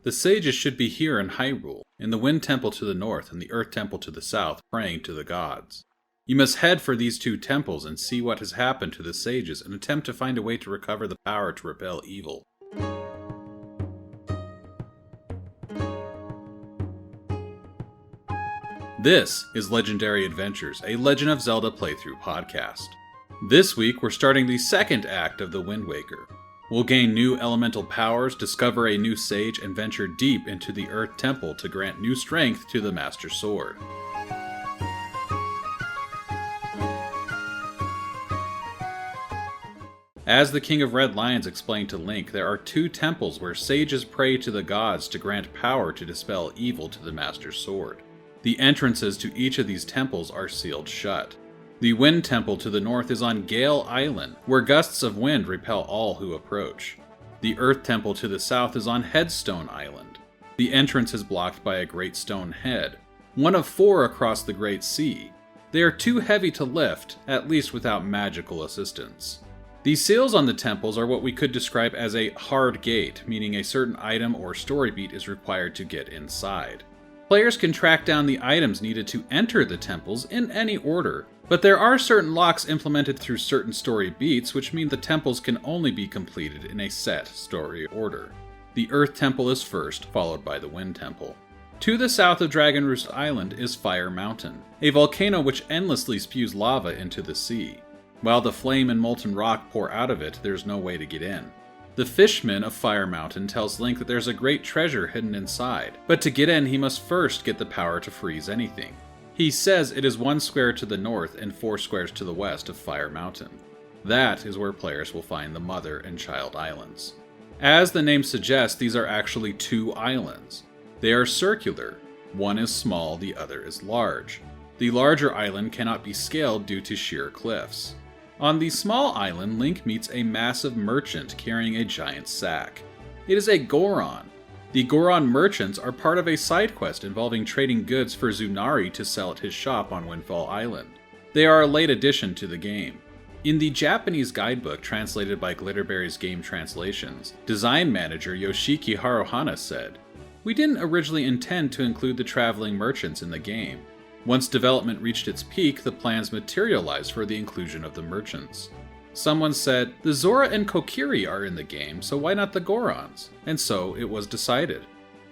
The sages should be here in Hyrule, in the Wind Temple to the north and the Earth Temple to the south, praying to the gods. You must head for these two temples and see what has happened to the sages and attempt to find a way to recover the power to repel evil. This is Legendary Adventures, a Legend of Zelda playthrough podcast. This week we're starting the second act of The Wind Waker. We'll gain new elemental powers, discover a new sage, and venture deep into the Earth Temple to grant new strength to the Master Sword. As the King of Red Lions explained to Link, there are two temples where sages pray to the gods to grant power to dispel evil to the Master Sword. The entrances to each of these temples are sealed shut. The Wind Temple to the north is on Gale Island, where gusts of wind repel all who approach. The Earth Temple to the south is on Headstone Island. The entrance is blocked by a great stone head, one of 4 across the Great Sea. They are too heavy to lift, at least without magical assistance. The seals on the temples are what we could describe as a hard gate, meaning a certain item or story beat is required to get inside. Players can track down the items needed to enter the temples in any order, but there are certain locks implemented through certain story beats, which mean the temples can only be completed in a set story order. The Earth Temple is first, followed by the Wind Temple. To the south of Dragon Roost Island is Fire Mountain, a volcano which endlessly spews lava into the sea. While the flame and molten rock pour out of it, there's no way to get in. The Fishman of Fire Mountain tells Link that there's a great treasure hidden inside, but to get in he must first get the power to freeze anything. He says it is 1 square to the north and 4 squares to the west of Fire Mountain. That is where players will find the Mother and Child Islands. As the name suggests, these are actually 2 islands. They are circular. One is small, the other is large. The larger island cannot be scaled due to sheer cliffs. On the small island, Link meets a massive merchant carrying a giant sack. It is a Goron. The Goron merchants are part of a side quest involving trading goods for Zunari to sell at his shop on Windfall Island. They are a late addition to the game. In the Japanese guidebook translated by Glitterberry's Game Translations, design manager Yoshiki Haruhana said, "We didn't originally intend to include the traveling merchants in the game. Once development reached its peak, the plans materialized for the inclusion of the merchants." Someone said, "The Zora and Kokiri are in the game, so why not the Gorons?" And so it was decided.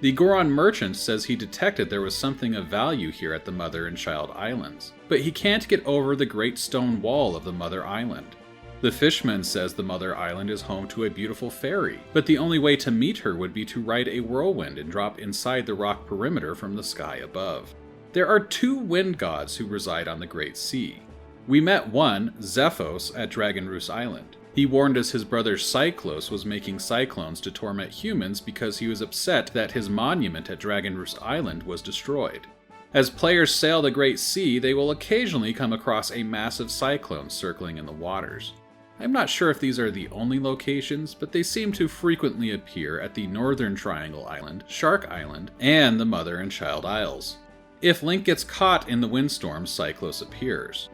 The Goron merchant says he detected there was something of value here at the Mother and Child Islands, but he can't get over the great stone wall of the Mother Island. The Fishman says the Mother Island is home to a beautiful fairy, but the only way to meet her would be to ride a whirlwind and drop inside the rock perimeter from the sky above. There are 2 wind gods who reside on the Great Sea. We met one, Zephos, at Dragon Roost Island. He warned us his brother Cyclos was making cyclones to torment humans because he was upset that his monument at Dragon Roost Island was destroyed. As players sail the Great Sea, they will occasionally come across a massive cyclone circling in the waters. I'm not sure if these are the only locations, but they seem to frequently appear at the Northern Triangle Island, Shark Island, and the Mother and Child Isles. If Link gets caught in the windstorm, Cyclos appears.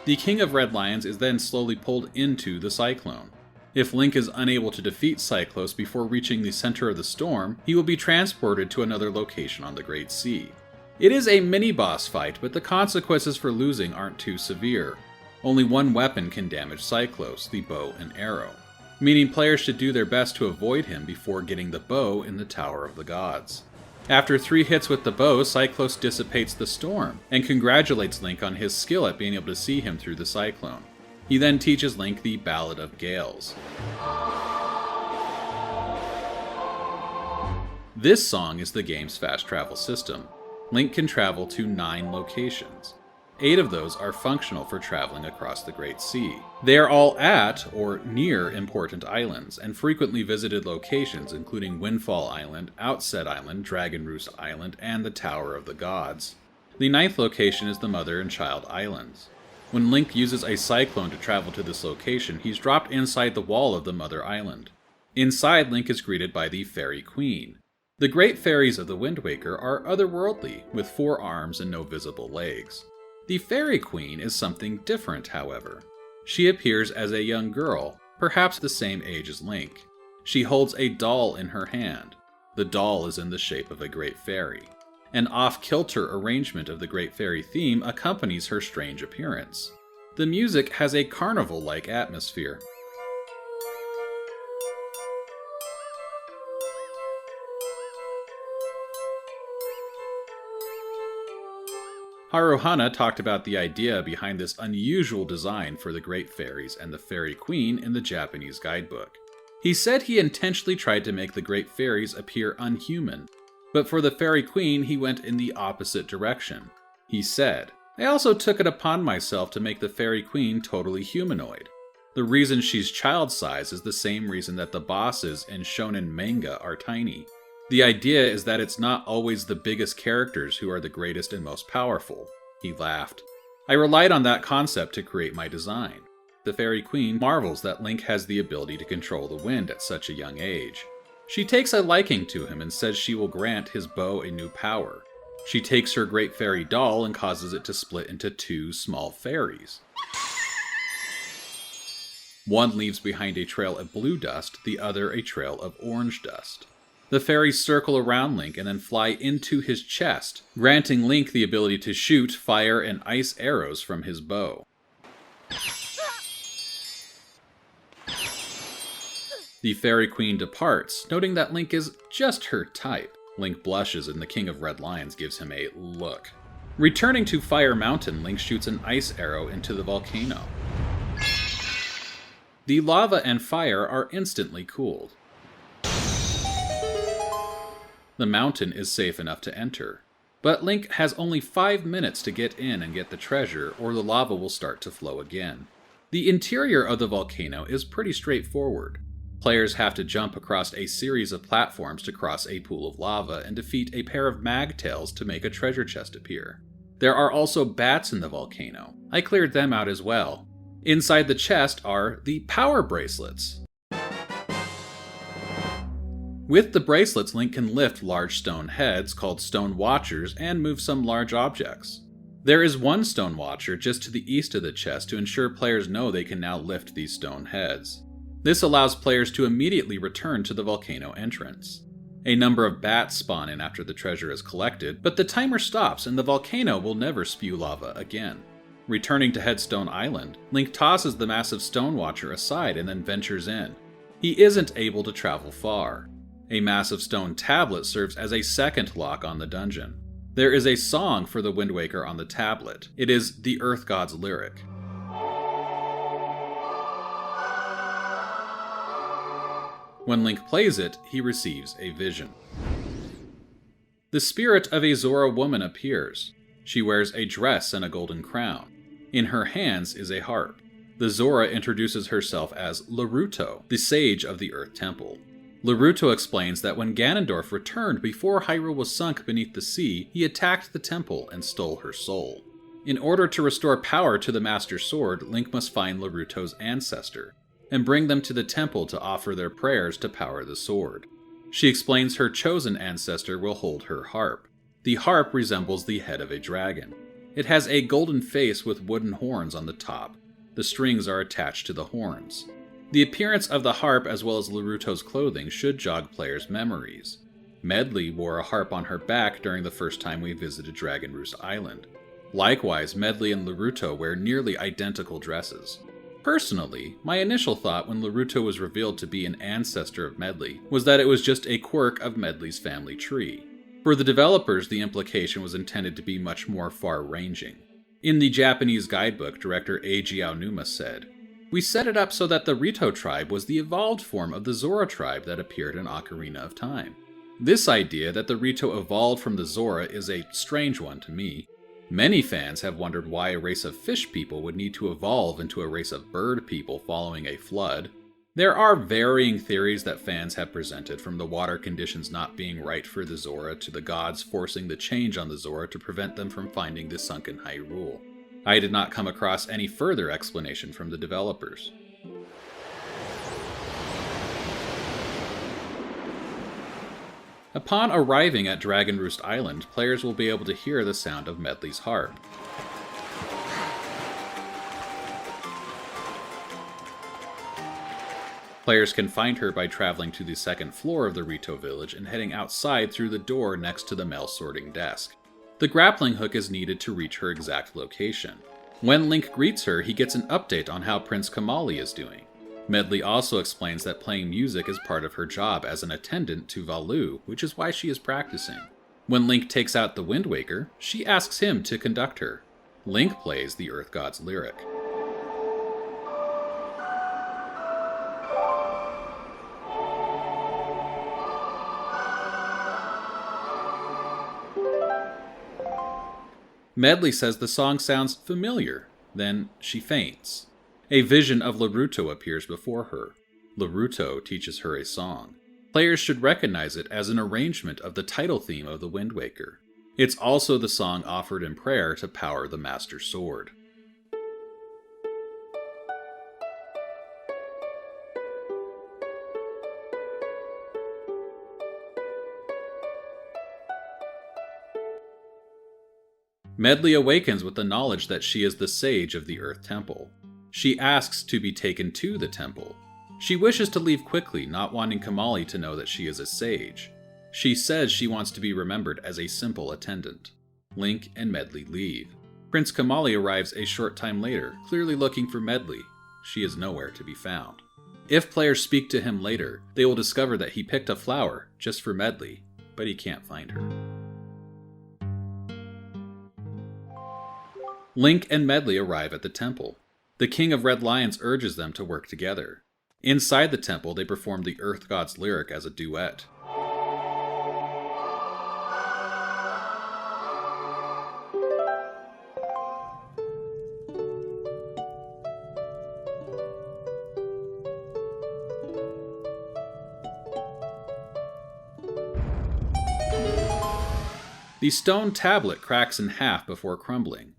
The King of Red Lions is then slowly pulled into the cyclone. If Link is unable to defeat Cyclos before reaching the center of the storm, he will be transported to another location on the Great Sea. It is a mini-boss fight, but the consequences for losing aren't too severe. Only one weapon can damage Cyclos, the bow and arrow, meaning players should do their best to avoid him before getting the bow in the Tower of the Gods. After 3 hits with the bow, Cyclos dissipates the storm, and congratulates Link on his skill at being able to see him through the cyclone. He then teaches Link the Ballad of Gales. This song is the game's fast travel system. Link can travel to 9 locations. 8 of those are functional for traveling across the Great Sea. They are all at or near important islands, and frequently visited locations including Windfall Island, Outset Island, Dragon Roost Island, and the Tower of the Gods. The 9th location is the Mother and Child Islands. When Link uses a cyclone to travel to this location, he's dropped inside the wall of the Mother Island. Inside, Link is greeted by the Fairy Queen. The great fairies of the Wind Waker are otherworldly, with 4 arms and no visible legs. The Fairy Queen is something different, however. She appears as a young girl, perhaps the same age as Link. She holds a doll in her hand. The doll is in the shape of a great fairy. An off-kilter arrangement of the Great Fairy theme accompanies her strange appearance. The music has a carnival-like atmosphere. Haruhana talked about the idea behind this unusual design for the Great Fairies and the Fairy Queen in the Japanese guidebook. He said he intentionally tried to make the Great Fairies appear unhuman, but for the Fairy Queen he went in the opposite direction. He said, "I also took it upon myself to make the Fairy Queen totally humanoid. The reason she's child-size is the same reason that the bosses in shonen manga are tiny. The idea is that it's not always the biggest characters who are the greatest and most powerful." He laughed. "I relied on that concept to create my design." The Fairy Queen marvels that Link has the ability to control the wind at such a young age. She takes a liking to him and says she will grant his bow a new power. She takes her Great Fairy doll and causes it to split into two small fairies. One leaves behind a trail of blue dust, the other a trail of orange dust. The fairies circle around Link and then fly into his chest, granting Link the ability to shoot fire and ice arrows from his bow. The Fairy Queen departs, noting that Link is just her type. Link blushes and the King of Red Lions gives him a look. Returning to Fire Mountain, Link shoots an ice arrow into the volcano. The lava and fire are instantly cooled. The mountain is safe enough to enter, but Link has only 5 minutes to get in and get the treasure, or the lava will start to flow again. The interior of the volcano is pretty straightforward. Players have to jump across a series of platforms to cross a pool of lava and defeat a pair of magtails to make a treasure chest appear. There are also bats in the volcano. I cleared them out as well. Inside the chest are the power bracelets. With the bracelets, Link can lift large stone heads, called Stone Watchers, and move some large objects. There is one Stone Watcher just to the east of the chest to ensure players know they can now lift these stone heads. This allows players to immediately return to the volcano entrance. A number of bats spawn in after the treasure is collected, but the timer stops and the volcano will never spew lava again. Returning to Headstone Island, Link tosses the massive Stone Watcher aside and then ventures in. He isn't able to travel far. A massive stone tablet serves as a second lock on the dungeon. There is a song for the Wind Waker on the tablet. It is the Earth God's lyric. When Link plays it, he receives a vision. The spirit of a Zora woman appears. She wears a dress and a golden crown. In her hands is a harp. The Zora introduces herself as Laruto, the sage of the Earth Temple. Laruto explains that when Ganondorf returned before Hyrule was sunk beneath the sea, he attacked the temple and stole her soul. In order to restore power to the Master Sword, Link must find Laruto's ancestor, and bring them to the temple to offer their prayers to power the sword. She explains her chosen ancestor will hold her harp. The harp resembles the head of a dragon. It has a golden face with wooden horns on the top. The strings are attached to the horns. The appearance of the harp as well as Laruto's clothing should jog players' memories. Medli wore a harp on her back during the first time we visited Dragon Roost Island. Likewise, Medli and Laruto wear nearly identical dresses. Personally, my initial thought when Laruto was revealed to be an ancestor of Medli was that it was just a quirk of Medli's family tree. For the developers, the implication was intended to be much more far-ranging. In the Japanese guidebook, director Eiji Aonuma said, "We set it up so that the Rito tribe was the evolved form of the Zora tribe that appeared in Ocarina of Time. This idea that the Rito evolved from the Zora is a strange one to me. Many fans have wondered why a race of fish people would need to evolve into a race of bird people following a flood. There are varying theories that fans have presented, from the water conditions not being right for the Zora to the gods forcing the change on the Zora to prevent them from finding the sunken Hyrule. I did not come across any further explanation from the developers." Upon arriving at Dragon Roost Island, players will be able to hear the sound of Medli's harp. Players can find her by traveling to the second floor of the Rito village and heading outside through the door next to the mail sorting desk. The grappling hook is needed to reach her exact location. When Link greets her, he gets an update on how Prince Kamali is doing. Medli also explains that playing music is part of her job as an attendant to Valu, which is why she is practicing. When Link takes out the Wind Waker, she asks him to conduct her. Link plays the Earth God's lyric. Medli says the song sounds familiar. Then she faints. A vision of Laruto appears before her. Laruto teaches her a song. Players should recognize it as an arrangement of the title theme of the Wind Waker. It's also the song offered in prayer to power the Master Sword. Medli awakens with the knowledge that she is the sage of the Earth Temple. She asks to be taken to the temple. She wishes to leave quickly, not wanting Kamali to know that she is a sage. She says she wants to be remembered as a simple attendant. Link and Medli leave. Prince Kamali arrives a short time later, clearly looking for Medli. She is nowhere to be found. If players speak to him later, they will discover that he picked a flower just for Medli, but he can't find her. Link and Medli arrive at the temple. The King of Red Lions urges them to work together. Inside the temple, they perform the Earth God's lyric as a duet. The stone tablet cracks in half before crumbling.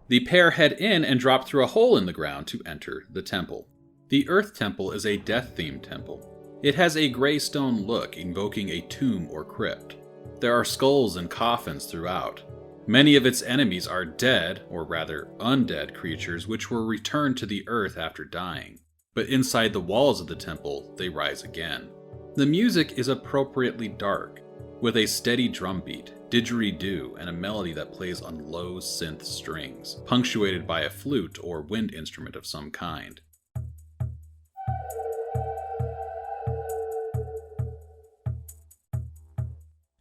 The pair head in and drop through a hole in the ground to enter the temple. The Earth Temple is a death-themed temple. It has a gray stone look, invoking a tomb or crypt. There are skulls and coffins throughout. Many of its enemies are dead, or rather undead creatures which were returned to the earth after dying. But inside the walls of the temple, they rise again. The music is appropriately dark, with a steady drum beat, didgeridoo, and a melody that plays on low synth strings, punctuated by a flute or wind instrument of some kind.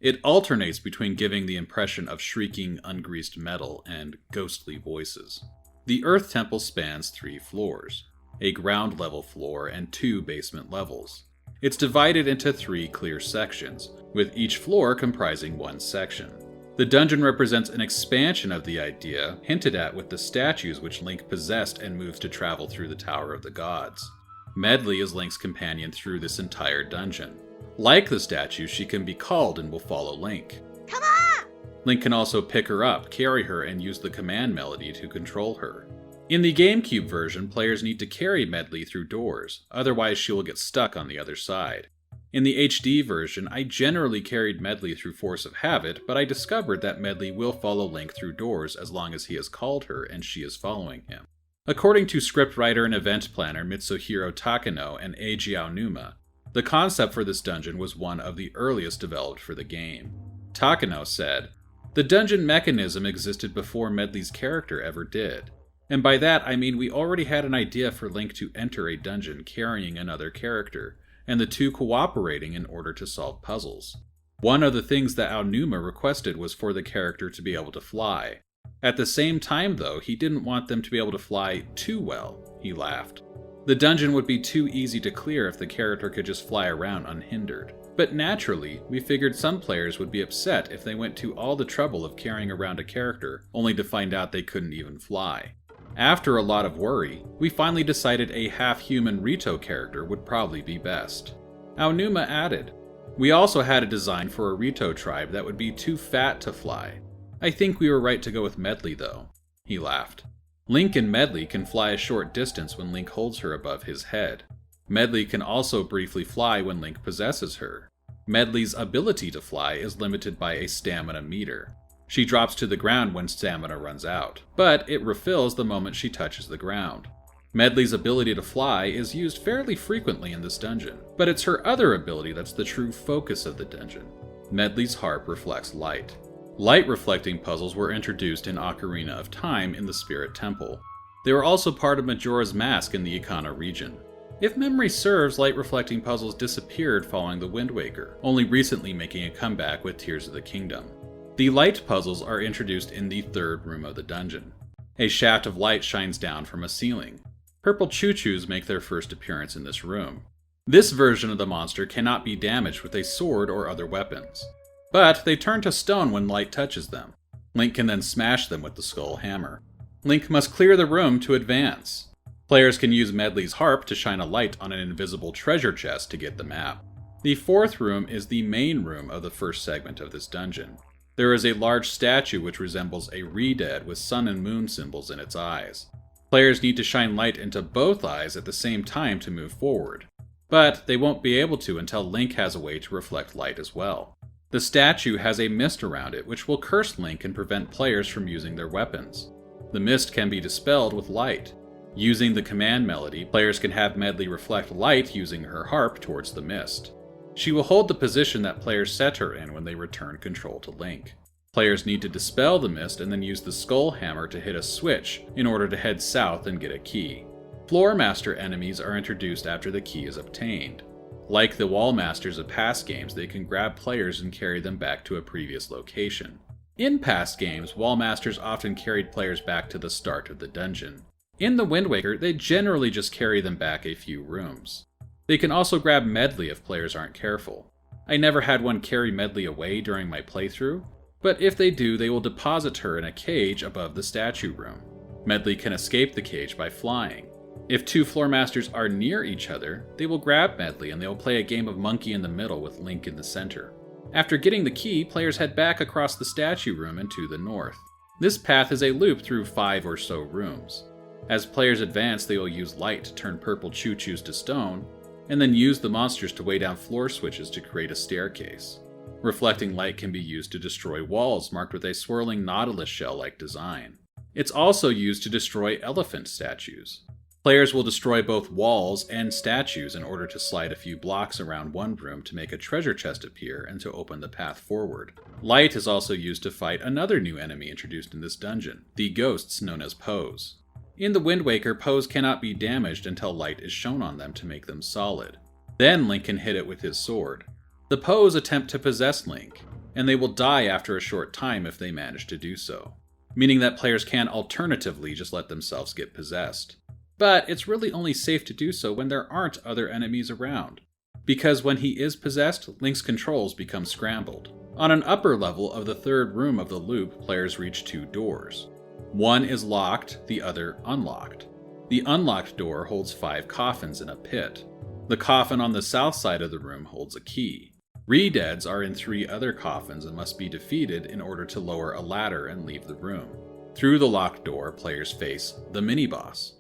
It alternates between giving the impression of shrieking, ungreased metal and ghostly voices. The Earth Temple spans 3 floors, a ground level floor and 2 basement levels. It's divided into 3 clear sections, with each floor comprising 1 section. The dungeon represents an expansion of the idea hinted at with the statues which Link possessed and moves to travel through the Tower of the Gods. Medli is Link's companion through this entire dungeon. Like the statue, she can be called and will follow Link. Come on! Link can also pick her up, carry her, and use the command melody to control her. In the GameCube version, players need to carry Medli through doors, otherwise she will get stuck on the other side. In the HD version, I generally carried Medli through force of habit, but I discovered that Medli will follow Link through doors as long as he has called her and she is following him. According to scriptwriter and event planner Mitsuhiro Takano and Eiji Aonuma, the concept for this dungeon was one of the earliest developed for the game. Takano said, "The dungeon mechanism existed before Medli's character ever did. And by that I mean we already had an idea for Link to enter a dungeon carrying another character, and the two cooperating in order to solve puzzles. One of the things that Aonuma requested was for the character to be able to fly. At the same time though, he didn't want them to be able to fly too well," he laughed. "The dungeon would be too easy to clear if the character could just fly around unhindered. But naturally, we figured some players would be upset if they went to all the trouble of carrying around a character, only to find out they couldn't even fly. After a lot of worry, we finally decided a half-human Rito character would probably be best." Aonuma added, "We also had a design for a Rito tribe that would be too fat to fly. I think we were right to go with Medli though." He laughed. Link and Medli can fly a short distance when Link holds her above his head. Medli can also briefly fly when Link possesses her. Medli's ability to fly is limited by a stamina meter. She drops to the ground when stamina runs out, but it refills the moment she touches the ground. Medli's ability to fly is used fairly frequently in this dungeon, but it's her other ability that's the true focus of the dungeon. Medli's harp reflects light. Light-reflecting puzzles were introduced in Ocarina of Time in the Spirit Temple. They were also part of Majora's Mask in the Ikana region. If memory serves, light-reflecting puzzles disappeared following the Wind Waker, only recently making a comeback with Tears of the Kingdom. The light puzzles are introduced in the third room of the dungeon. A shaft of light shines down from a ceiling. Purple choo-choos make their first appearance in this room. This version of the monster cannot be damaged with a sword or other weapons, but they turn to stone when light touches them. Link can then smash them with the skull hammer. Link must clear the room to advance. Players can use Medli's harp to shine a light on an invisible treasure chest to get the map. The fourth room is the main room of the first segment of this dungeon. There is a large statue which resembles a Re-Dead with sun and moon symbols in its eyes. Players need to shine light into both eyes at the same time to move forward, but they won't be able to until Link has a way to reflect light as well. The statue has a mist around it which will curse Link and prevent players from using their weapons. The mist can be dispelled with light. Using the command melody, players can have Medli reflect light using her harp towards the mist. She will hold the position that players set her in when they return control to Link. Players need to dispel the mist and then use the skull hammer to hit a switch in order to head south and get a key. Floor Master enemies are introduced after the key is obtained. Like the Wall Masters of past games, they can grab players and carry them back to a previous location. In past games, Wall Masters often carried players back to the start of the dungeon. In the Wind Waker, they generally just carry them back a few rooms. They can also grab Medli if players aren't careful. I never had one carry Medli away during my playthrough, but if they do, they will deposit her in a cage above the statue room. Medli can escape the cage by flying. If two Floor Masters are near each other, they will grab Medli and they will play a game of monkey in the middle with Link in the center. After getting the key, players head back across the statue room and to the north. This path is a loop through 5 or so rooms. As players advance, they will use light to turn purple choo-choos to stone, and then use the monsters to weigh down floor switches to create a staircase. Reflecting light can be used to destroy walls marked with a swirling nautilus shell-like design. It's also used to destroy elephant statues. Players will destroy both walls and statues in order to slide a few blocks around one room to make a treasure chest appear and to open the path forward. Light is also used to fight another new enemy introduced in this dungeon, the ghosts known as Poes. In the Wind Waker, Poes cannot be damaged until light is shown on them to make them solid. Then Link can hit it with his sword. The Poes attempt to possess Link, and they will die after a short time if they manage to do so, meaning that players can alternatively just let themselves get possessed. But it's really only safe to do so when there aren't other enemies around, because when he is possessed, Link's controls become scrambled. On an upper level of the third room of the loop, players reach 2 doors. One is locked, the other unlocked. The unlocked door holds 5 coffins in a pit. The coffin on the south side of the room holds a key. Re-Deads are in 3 other coffins and must be defeated in order to lower a ladder and leave the room. Through the locked door, players face the mini-boss.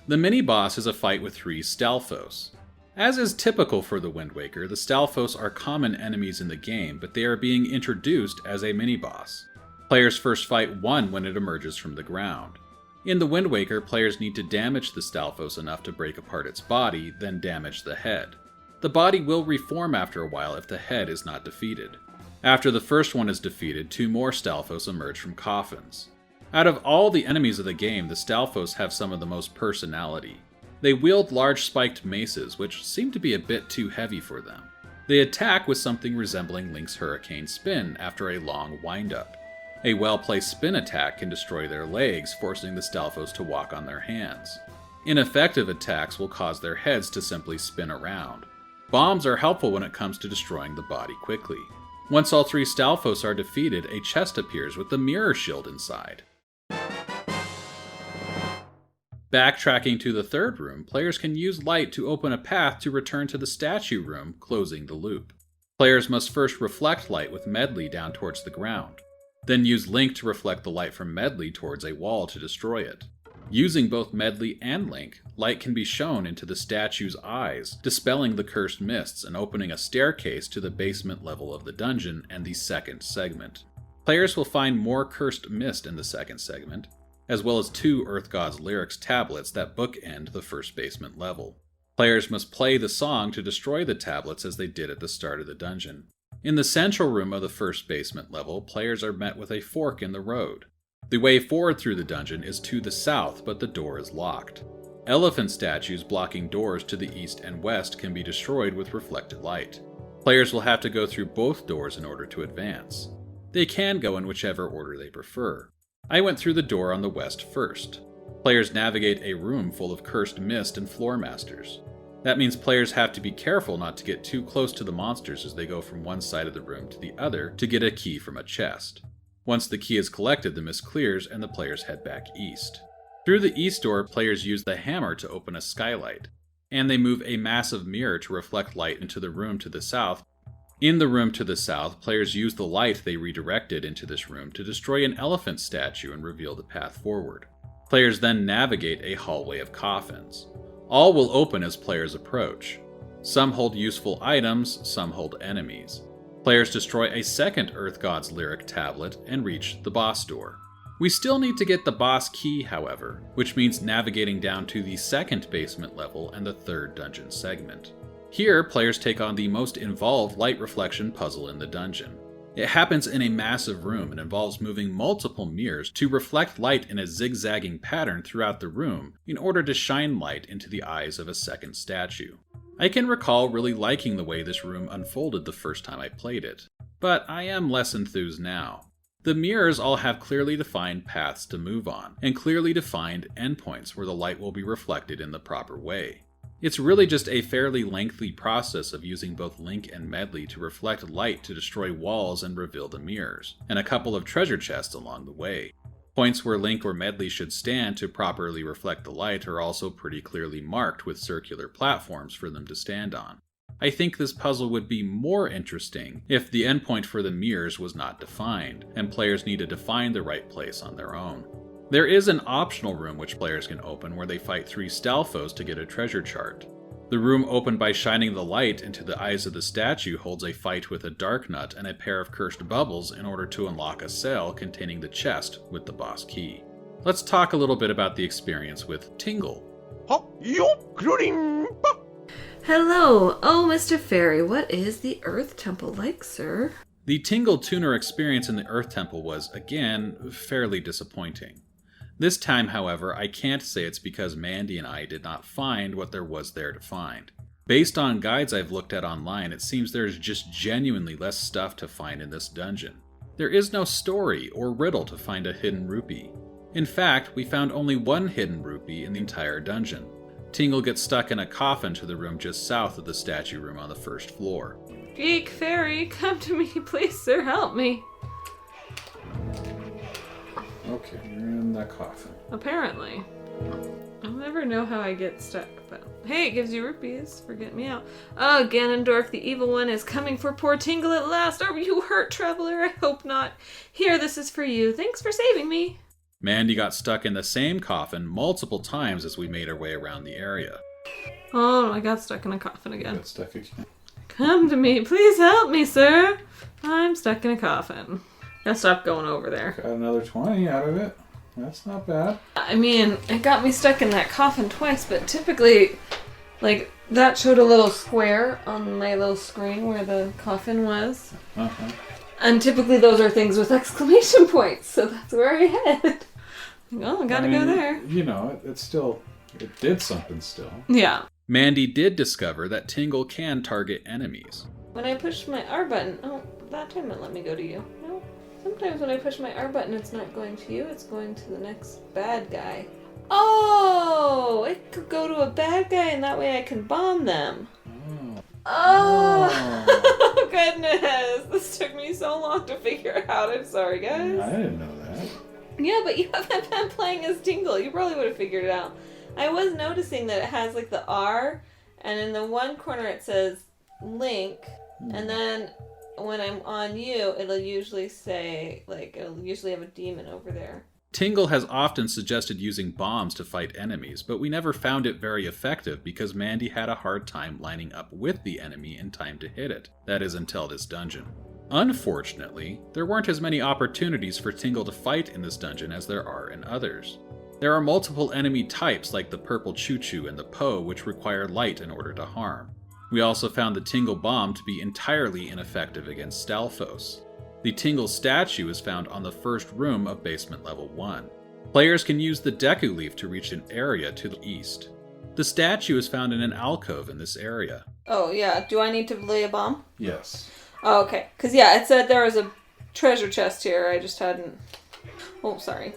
The mini-boss is a fight with 3 Stalfos. As is typical for the Wind Waker, the Stalfos are common enemies in the game, but they are being introduced as a mini-boss. Players first fight one when it emerges from the ground. In the Wind Waker, players need to damage the Stalfos enough to break apart its body, then damage the head. The body will reform after a while if the head is not defeated. After the first one is defeated, 2 more Stalfos emerge from coffins. Out of all the enemies of the game, the Stalfos have some of the most personality. They wield large spiked maces, which seem to be a bit too heavy for them. They attack with something resembling Link's Hurricane Spin after a long wind-up. A well-placed spin attack can destroy their legs, forcing the Stalfos to walk on their hands. Ineffective attacks will cause their heads to simply spin around. Bombs are helpful when it comes to destroying the body quickly. Once all 3 Stalfos are defeated, a chest appears with the mirror shield inside. Backtracking to the third room, players can use light to open a path to return to the statue room, closing the loop. Players must first reflect light with Medli down towards the ground, then use Link to reflect the light from Medli towards a wall to destroy it. Using both Medli and Link, light can be shown into the statue's eyes, dispelling the cursed mists and opening a staircase to the basement level of the dungeon and the second segment. Players will find more cursed mist in the second segment, as well as 2 Earth God's Lyrics tablets that bookend the first basement level. Players must play the song to destroy the tablets as they did at the start of the dungeon. In the central room of the first basement level, players are met with a fork in the road. The way forward through the dungeon is to the south, but the door is locked. Elephant statues blocking doors to the east and west can be destroyed with reflected light. Players will have to go through both doors in order to advance. They can go in whichever order they prefer. I went through the door on the west first. Players navigate a room full of cursed mist and floor masters. That means players have to be careful not to get too close to the monsters as they go from one side of the room to the other to get a key from a chest. Once the key is collected, the mist clears and the players head back east. Through the east door, players use the hammer to open a skylight, and they move a massive mirror to reflect light into the room to the south. In the room to the south, players use the light they redirected into this room to destroy an elephant statue and reveal the path forward. Players then navigate a hallway of coffins. All will open as players approach. Some hold useful items, some hold enemies. Players destroy a second Earth God's Lyric tablet and reach the boss door. We still need to get the boss key, however, which means navigating down to the second basement level and the third dungeon segment. Here, players take on the most involved light reflection puzzle in the dungeon. It happens in a massive room and involves moving multiple mirrors to reflect light in a zigzagging pattern throughout the room in order to shine light into the eyes of a second statue. I can recall really liking the way this room unfolded the first time I played it, but I am less enthused now. The mirrors all have clearly defined paths to move on, and clearly defined endpoints where the light will be reflected in the proper way. It's really just a fairly lengthy process of using both Link and Medley to reflect light to destroy walls and reveal the mirrors, and a couple of treasure chests along the way. Points where Link or Medley should stand to properly reflect the light are also pretty clearly marked with circular platforms for them to stand on. I think this puzzle would be more interesting if the endpoint for the mirrors was not defined, and players needed to find the right place on their own. There is an optional room which players can open where they fight 3 Stalfos to get a treasure chart. The room opened by shining the light into the eyes of the statue holds a fight with a dark nut and a pair of cursed bubbles in order to unlock a cell containing the chest with the boss key. Let's talk a little bit about the experience with Tingle. Hello! Oh, Mr. Fairy, what is the Earth Temple like, sir? The Tingle Tuner experience in the Earth Temple was, again, fairly disappointing. This time, however, I can't say it's because Mandy and I did not find what there was there to find. Based on guides I've looked at online, it seems there's just genuinely less stuff to find in this dungeon. There is no story or riddle to find a hidden rupee. In fact, we found only 1 hidden rupee in the entire dungeon. Tingle gets stuck in a coffin to the room just south of the statue room on the first floor. Geek Fairy, come to me, please, sir, help me. Okay, you're in that coffin. Apparently. I'll never know how I get stuck, but hey, it gives you rupees for getting me out. Oh, Ganondorf, the evil one, is coming for poor Tingle at last. Are you hurt, traveler? I hope not. Here, this is for you. Thanks for saving me. Mandy got stuck in the same coffin multiple times as we made our way around the area. Oh, I got stuck in a coffin again. Got stuck again. Come to me. Please help me, sir. I'm stuck in a coffin. Gotta stop going over there. Got another 20 out of it. That's not bad. I mean, it got me stuck in that coffin twice, but typically, like, that showed a little square on my little screen where the coffin was. Uh-huh. And typically those are things with exclamation points, so that's where I head. Oh, I gotta go there. You know, it did something still. Yeah. Mandy did discover that Tingle can target enemies. When I pushed my R button, that time it let me go to you. No. Sometimes when I push my R button, it's not going to you, it's going to the next bad guy. Oh! It could go to a bad guy and that way I can bomb them. Oh, goodness. This took me so long to figure out. I'm sorry, guys. I didn't know that. Yeah, but you haven't been playing as Tingle. You probably would have figured it out. I was noticing that it has like the R, and in the one corner it says Link, and then when I'm on you, it'll usually say, like, it'll usually have a demon over there. Tingle has often suggested using bombs to fight enemies, but we never found it very effective because Mandy had a hard time lining up with the enemy in time to hit it. That is until this dungeon. Unfortunately, there weren't as many opportunities for Tingle to fight in this dungeon as there are in others. There are multiple enemy types like the purple choo-choo and the Po which require light in order to harm. We also found the Tingle bomb to be entirely ineffective against Stalfos. The Tingle statue is found on the first room of basement level 1. Players can use the Deku Leaf to reach an area to the east. The statue is found in an alcove in this area. Oh, yeah. Do I need to lay a bomb? Yes. Oh, okay. Because, yeah, it said there was a treasure chest here. I just hadn't... Oh, sorry.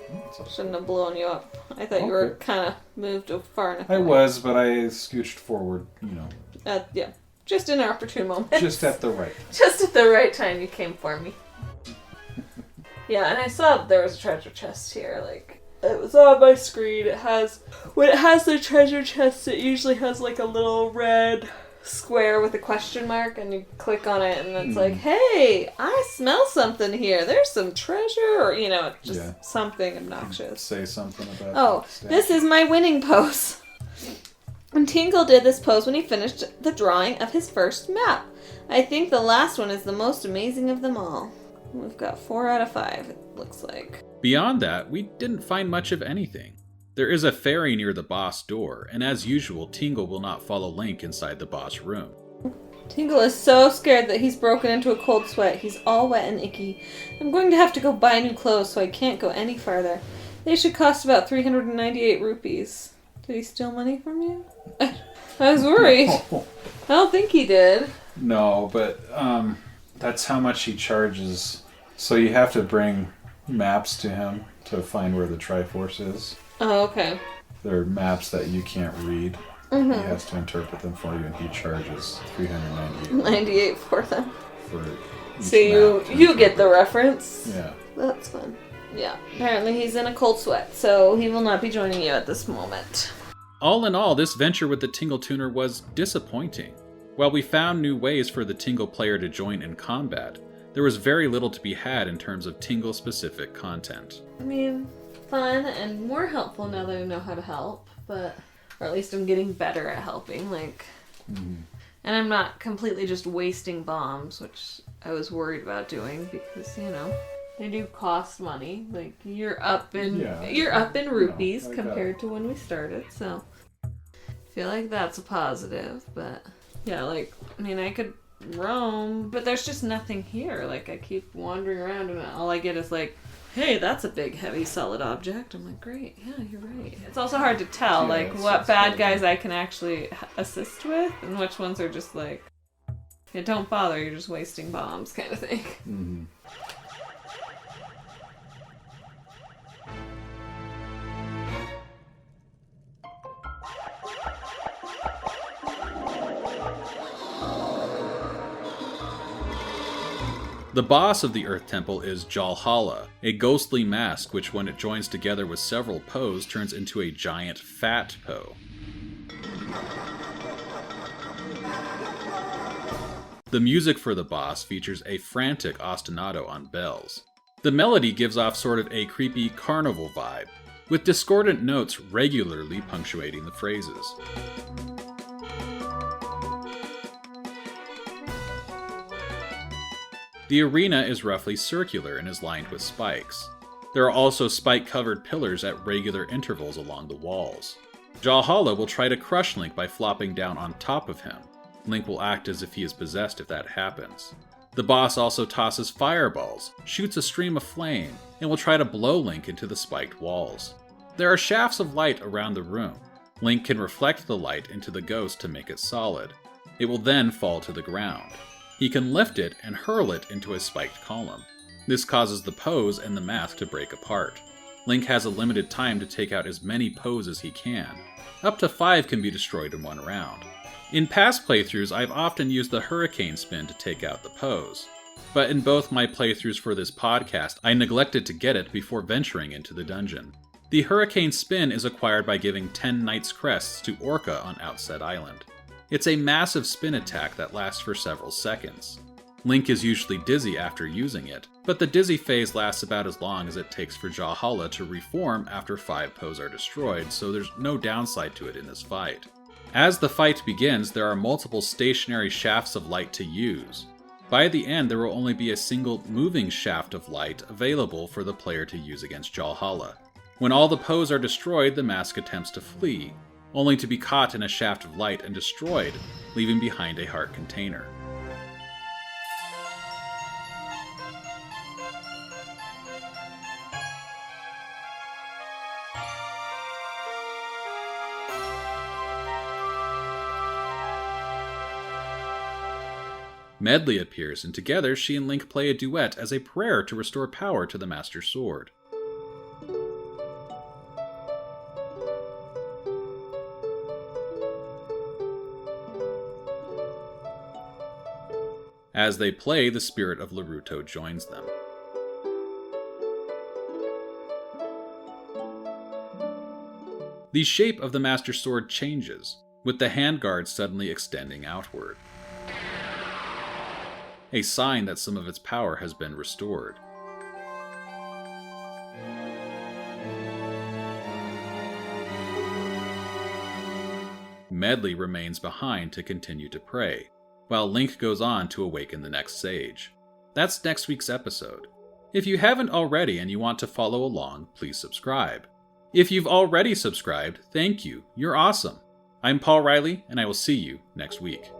Shouldn't have blown you up. I thought you were kind of moved far enough away. I was, but I scooched forward, Yeah. Just an opportune moment. Just at the right. Just at the right time you came for me. Yeah, and I saw there was a treasure chest here, like... It was on my screen. When it has the treasure chest, it usually has like a little red square with a question mark, and you click on it, and it's like, hey, I smell something here. There's some treasure, or, just something obnoxious. Say something about this is my winning pose. And Tingle did this pose when he finished the drawing of his first map. I think the last one is the most amazing of them all. We've got 4 out of 5, it looks like. Beyond that, we didn't find much of anything. There is a fairy near the boss door, and as usual, Tingle will not follow Link inside the boss room. Tingle is so scared that he's broken into a cold sweat. He's all wet and icky. I'm going to have to go buy new clothes, so I can't go any farther. They should cost about 398 rupees. Did he steal money from you? I was worried. No. I don't think he did. No, but that's how much he charges. So you have to bring maps to him to find where the Triforce is. Oh, okay. They're maps that you can't read. Mm-hmm. He has to interpret them for you, and he charges 398 98 for them. for each So you get the reference? Yeah. That's fun. Yeah. Apparently he's in a cold sweat, so he will not be joining you at this moment. All in all, this venture with the Tingle Tuner was disappointing. While we found new ways for the Tingle player to join in combat, there was very little to be had in terms of Tingle-specific content. I mean, fun and more helpful now that I know how to help, but... Or at least I'm getting better at helping, And I'm not completely just wasting bombs, which I was worried about doing, because, they do cost money. Like, you're up in rupees compared to when we started, so... I feel like that's a positive, but... Yeah, I could roam, but there's just nothing here. Like, I keep wandering around and all I get is hey, that's a big, heavy, solid object. I'm like, great, yeah, you're right. It's also hard to tell, what bad guys I can actually assist with and which ones are just don't bother, you're just wasting bombs kind of thing. Mm-hmm. The boss of the Earth Temple is Jalhalla, a ghostly mask which when it joins together with several Poes turns into a giant fat Poe. The music for the boss features a frantic ostinato on bells. The melody gives off sort of a creepy carnival vibe, with discordant notes regularly punctuating the phrases. The arena is roughly circular and is lined with spikes. There are also spike-covered pillars at regular intervals along the walls. Jalhalla will try to crush Link by flopping down on top of him. Link will act as if he is possessed if that happens. The boss also tosses fireballs, shoots a stream of flame, and will try to blow Link into the spiked walls. There are shafts of light around the room. Link can reflect the light into the ghost to make it solid. It will then fall to the ground. He can lift it and hurl it into a spiked column. This causes the Poes and the mask to break apart. Link has a limited time to take out as many Poes as he can. Up to 5 can be destroyed in one round. In past playthroughs, I've often used the Hurricane Spin to take out the Poes. But in both my playthroughs for this podcast, I neglected to get it before venturing into the dungeon. The Hurricane Spin is acquired by giving 10 Knight's Crests to Orca on Outset Island. It's a massive spin attack that lasts for several seconds. Link is usually dizzy after using it, but the dizzy phase lasts about as long as it takes for Jalhalla to reform after 5 Poes are destroyed, so there's no downside to it in this fight. As the fight begins, there are multiple stationary shafts of light to use. By the end, there will only be a single moving shaft of light available for the player to use against Jalhalla. When all the Poes are destroyed, the mask attempts to flee, only to be caught in a shaft of light and destroyed, leaving behind a heart container. Medley appears, and together she and Link play a duet as a prayer to restore power to the Master Sword. As they play, the spirit of Naruto joins them. The shape of the Master Sword changes, with the handguard suddenly extending outward. A sign that some of its power has been restored. Medley remains behind to continue to pray, while Link goes on to awaken the next sage. That's next week's episode. If you haven't already and you want to follow along, please subscribe. If you've already subscribed, thank you, you're awesome. I'm Paul Riley, and I will see you next week.